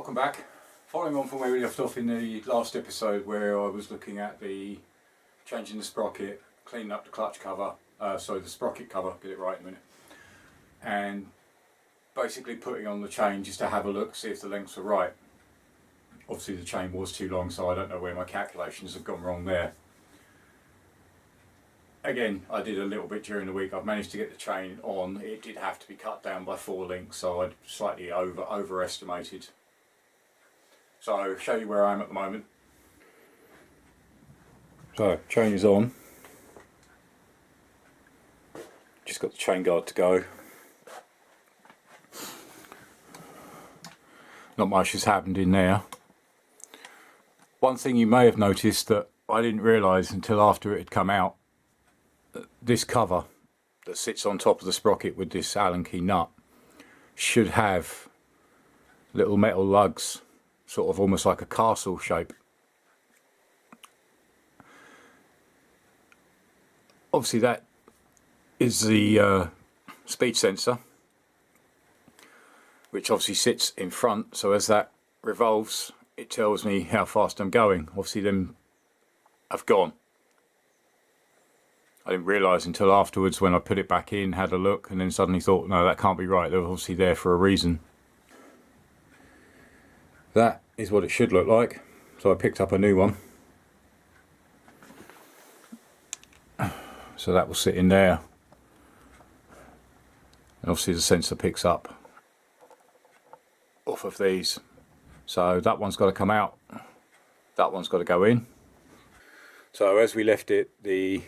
Welcome back. Following on from where we left off in the last episode, where I was looking at the changing the sprocket, cleaning up the clutch cover, sorry, the sprocket cover, get it right in a minute, and basically putting on the chain just to have a look, see if the lengths are right. Obviously the chain was too long, so I don't know where my calculations have gone wrong there. Again, I did a little bit during the week. I've managed to get the chain on. It did have to be cut down by 4 links, so I'd slightly overestimated. So I'll show you where I am at the moment. So chain is on. Just got the chain guard to go. Not much has happened in there. One thing you may have noticed that I didn't realise until after it had come out, this cover that sits on top of the sprocket with this Allen key nut should have little metal lugs, sort of almost like a castle shape. Obviously that is the speed sensor, which obviously sits in front, so as that revolves it tells me how fast I'm going. Obviously them have gone. I didn't realise until afterwards when I put it back in, had a look, and then suddenly thought, no, that can't be right. They're obviously there for a reason. That is what it should look like. So I picked up a new one. So that will sit in there. And obviously the sensor picks up off of these. So that one's got to come out. That one's got to go in. So as we left it, the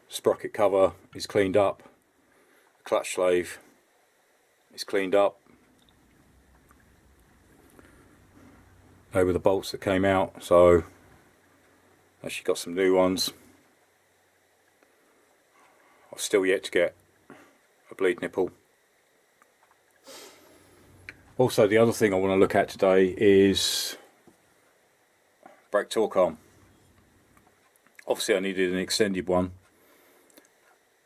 sprocket cover is cleaned up, the clutch slave is cleaned up. They were the bolts that came out, so actually got some new ones. I've still yet to get a bleed nipple. Also, the other thing I want to look at today is brake torque arm. Obviously I needed an extended one.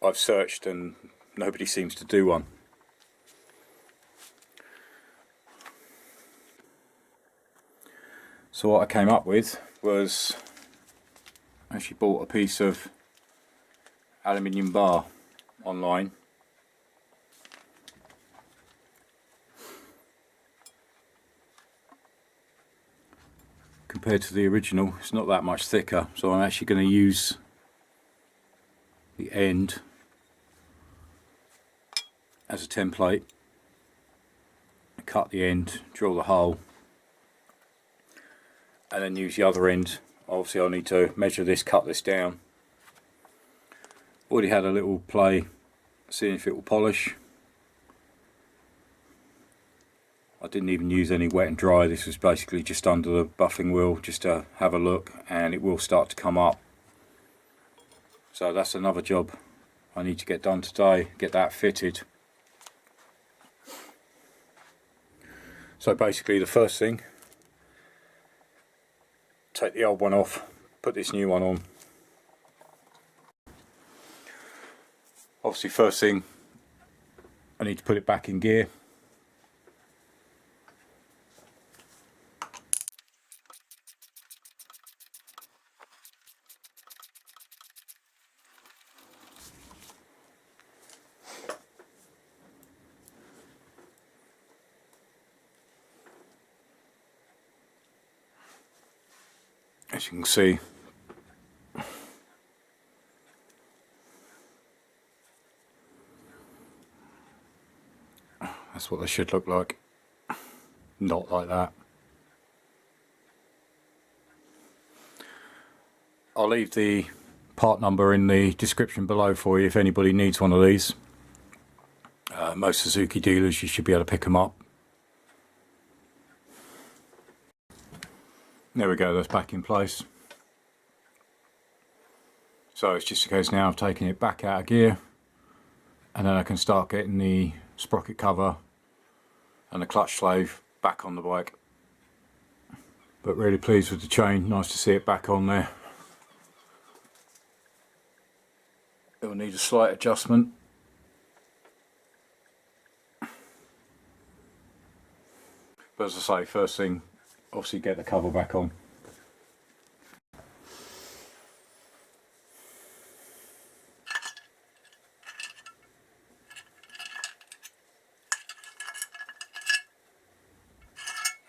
I've searched and nobody seems to do one. So what I came up with was, I actually bought a piece of aluminium bar online. Compared to the original, it's not that much thicker, so I'm actually going to use the end as a template, cut the end, drill the hole, and then use the other end. Obviously I'll need to measure this, cut this down. Already had a little play seeing if it will polish. I didn't even use any wet and dry. This was basically just under the buffing wheel just to have a look, and it will start to come up. So that's another job I need to get done today, get that fitted. So basically the first thing, take the old one off, put this new one on. Obviously first thing, I need to put it back in gear. As you can see, that's what they should look like. Not like that. I'll leave the part number in the description below for you if anybody needs one of these. Most Suzuki dealers, you should be able to pick them up. There we go, that's back in place. So it's just a case now of taking it back out of gear, and then I can start getting the sprocket cover and the clutch slave back on the bike. But really pleased with the chain, nice to see it back on there. It will need a slight adjustment. But as I say, first thing, obviously get the cover back on.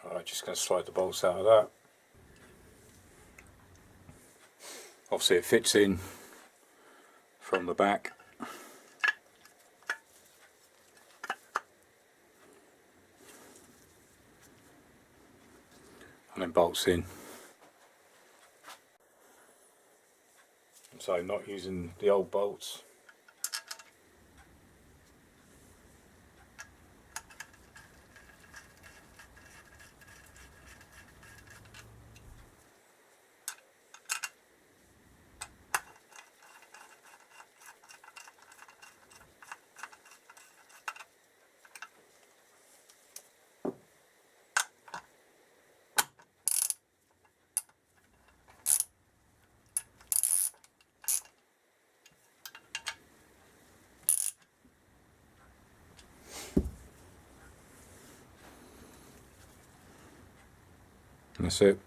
Alright, just going to slide the bolts out of that. Obviously it fits in from the back. And then bolts in. So not using the old bolts. And that's it.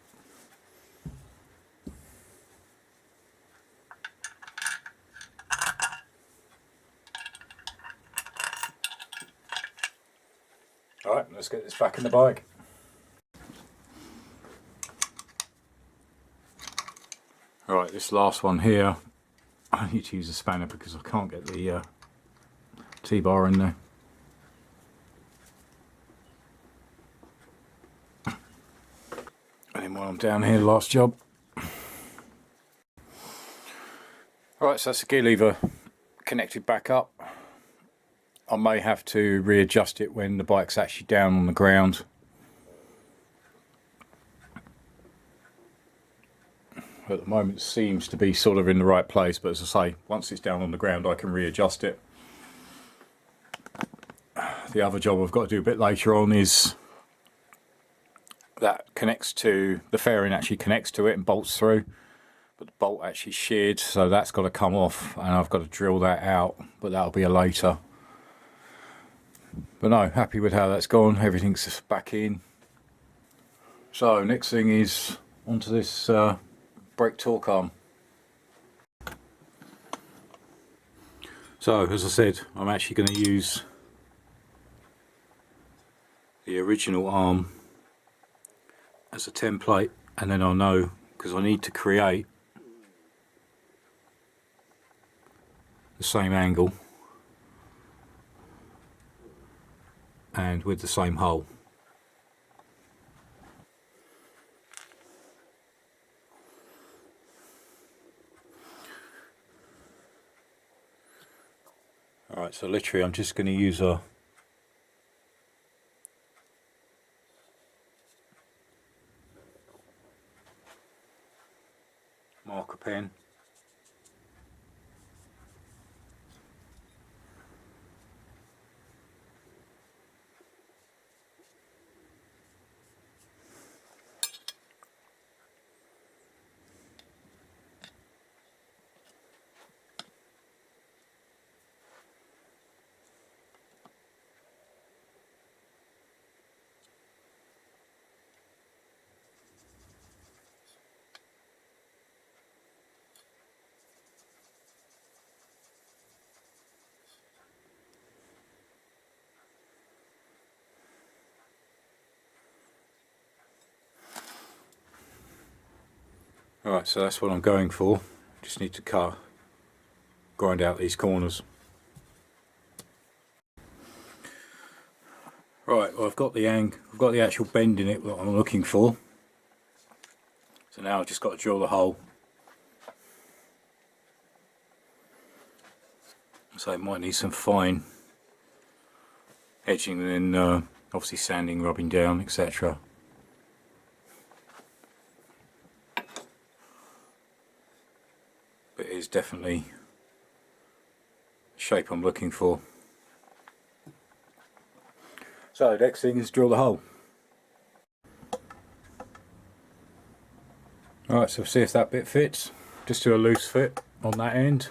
Alright, let's get this back in the bike. Alright, this last one here, I need to use a spanner because I can't get the T-bar in there. And then while I'm down here, last job. Alright, so that's the gear lever connected back up. I may have to readjust it when the bike's actually down on the ground. At the moment it seems to be sort of in the right place, but as I say, once it's down on the ground I can readjust it. The other job I've got to do a bit later on is that connects to, the fairing actually connects to it and bolts through, but the bolt actually sheared, so that's got to come off and I've got to drill that out, but that'll be a later. But no, happy with how that's gone, everything's back in. So next thing is onto this brake torque arm. So as I said, I'm actually going to use the original arm as a template, and then I'll know, because I need to create the same angle and with the same hole. Alright, so literally I'm just going to use a marker pen. Alright, so that's what I'm going for. Just need to grind out these corners. Right, well I've got the actual bend in it that I'm looking for. So now I've just got to drill the hole. So it might need some fine edging and then obviously sanding, rubbing down, etc. But it is definitely the shape I'm looking for. So the next thing is drill the hole. Alright, so see if that bit fits. Just do a loose fit on that end.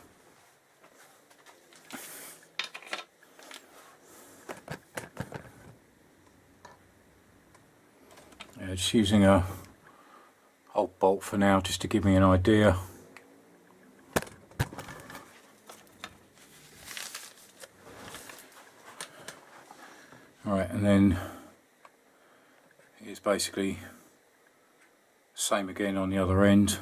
just using a old bolt for now just to give me an idea. Alright, and then it's basically same again on the other end.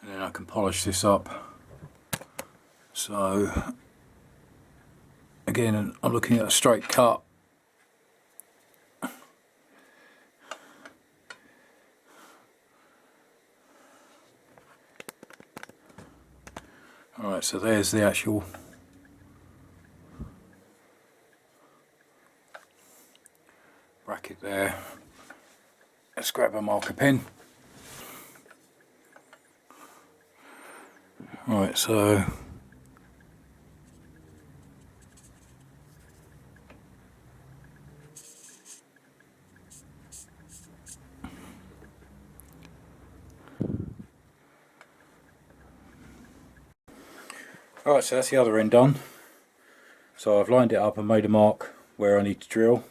And then I can polish this up. So again, I'm looking at a straight cut. Alright, so there's the actual bracket there. Let's grab a marker pen. Alright, so alright, so that's the other end done. So I've lined it up and made a mark where I need to drill.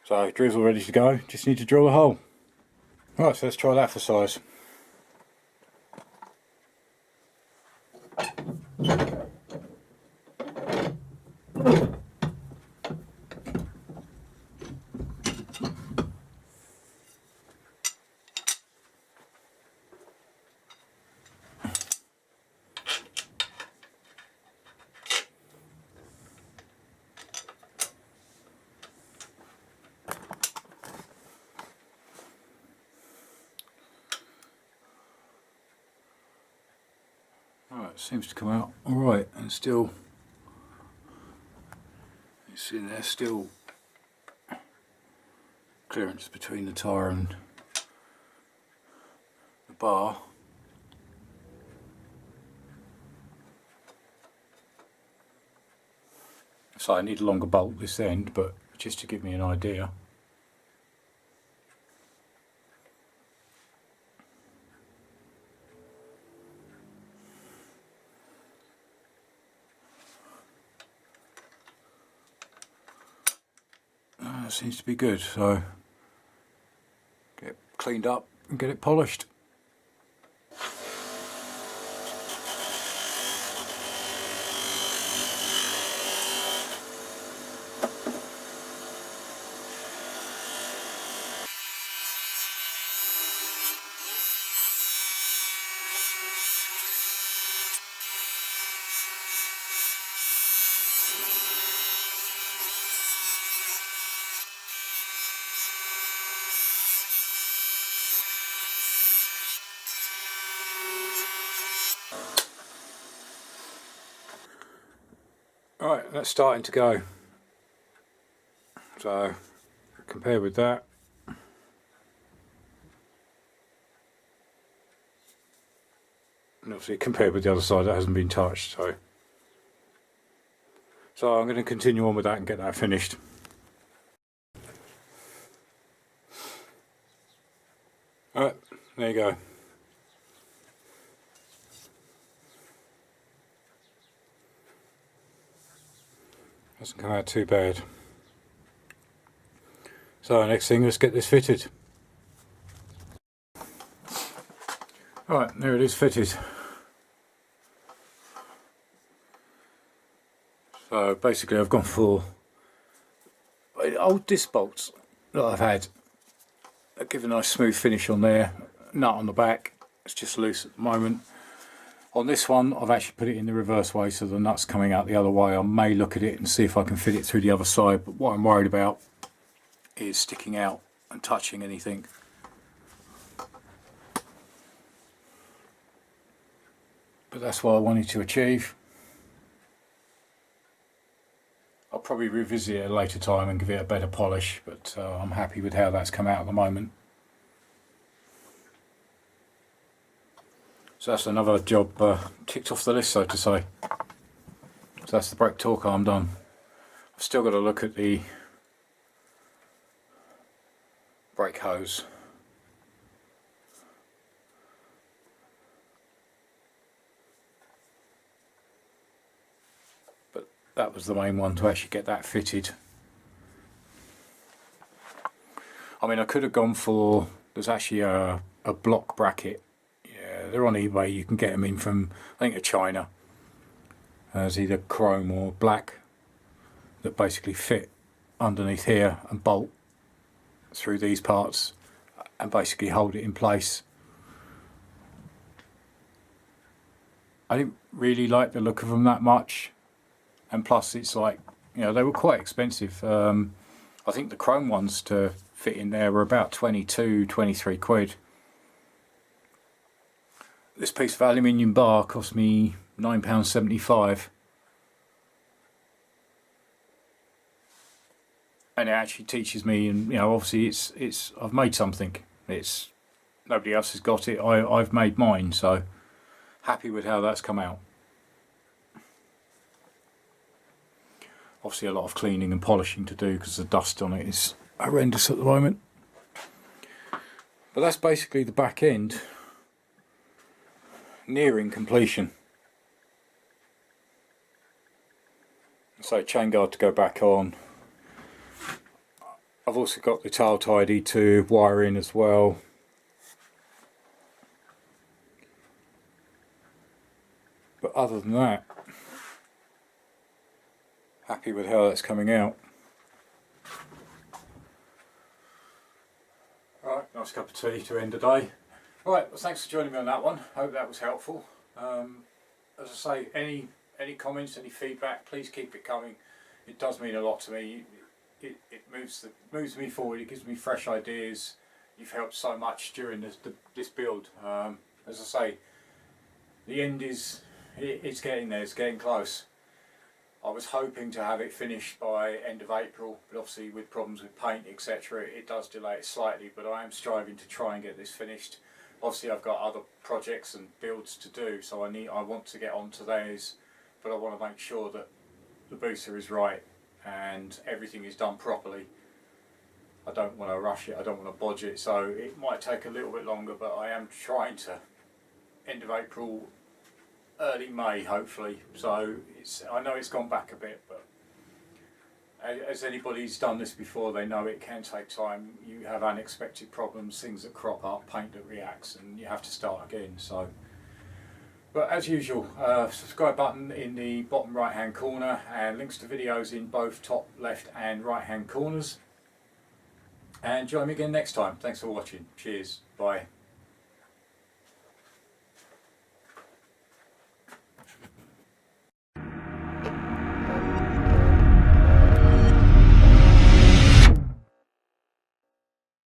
So drill's all ready to go, just need to drill the hole. Right, so let's try that for size. Alright, seems to come out alright, and still, you see there's still clearance between the tyre and the bar. So I need a longer bolt this end, but just to give me an idea. Seems to be good, so get it cleaned up and get it polished. Alright, that's starting to go. So, compared with that, and obviously compared with the other side that hasn't been touched, so I'm going to continue on with that and get that finished. Alright, there you go. Doesn't come out too bad. So next thing, let's get this fitted. Alright, there it is fitted. So basically I've gone for old disc bolts that I've had. They give a nice smooth finish on there. Nut on the back, it's just loose at the moment. On this one I've actually put it in the reverse way, so the nut's coming out the other way. I may look at it and see if I can fit it through the other side, but what I'm worried about is sticking out and touching anything. But that's what I wanted to achieve. I'll probably revisit it at a later time and give it a better polish, but I'm happy with how that's come out at the moment. So that's another job ticked off the list, so to say. So that's the brake torque arm done. I've still got to look at the brake hose. that was the main one, to actually get that fitted. I mean, I could have gone for, there's actually a block bracket. Yeah, they're on eBay. You can get them in from, I think, China. There's either chrome or black that basically fit underneath here and bolt through these parts and basically hold it in place. I didn't really like the look of them that much, and plus it's like, you know, they were quite expensive. I think the chrome ones to fit in there were about 22, 23 quid. This piece of aluminium bar cost me £9.75, and it actually teaches me, and you know, obviously it's I've made something. It's nobody else has got it. I've made mine, so happy with how that's come out. Obviously a lot of cleaning and polishing to do because the dust on it is horrendous at the moment. But that's basically the back end, nearing completion. So chain guard to go back on. I've also got the tail tidy to wire in as well. But other than that, happy with how that's coming out. Right, nice cup of tea to end the day. Right, well, thanks for joining me on that one. Hope that was helpful. As I say, any comments, any feedback, please keep it coming. It does mean a lot to me. It moves me forward. It gives me fresh ideas. You've helped so much during this build. As I say, the end is it's getting there. It's getting close. I was hoping to have it finished by end of April, but obviously with problems with paint, etc., it does delay it slightly, but I am striving to try and get this finished. Obviously I've got other projects and builds to do, so I want to get onto those, but I want to make sure that the booster is right and everything is done properly. I don't want to rush it, I don't want to bodge it, so it might take a little bit longer, but I am trying to end of April, early May hopefully. So I know it's gone back a bit, but as anybody's done this before, they know it can take time. You have unexpected problems, things that crop up, paint that reacts, and you have to start again. So, but as usual, subscribe button in the bottom right hand corner, and links to videos in both top left and right hand corners. And join me again next time. Thanks for watching. Cheers. Bye.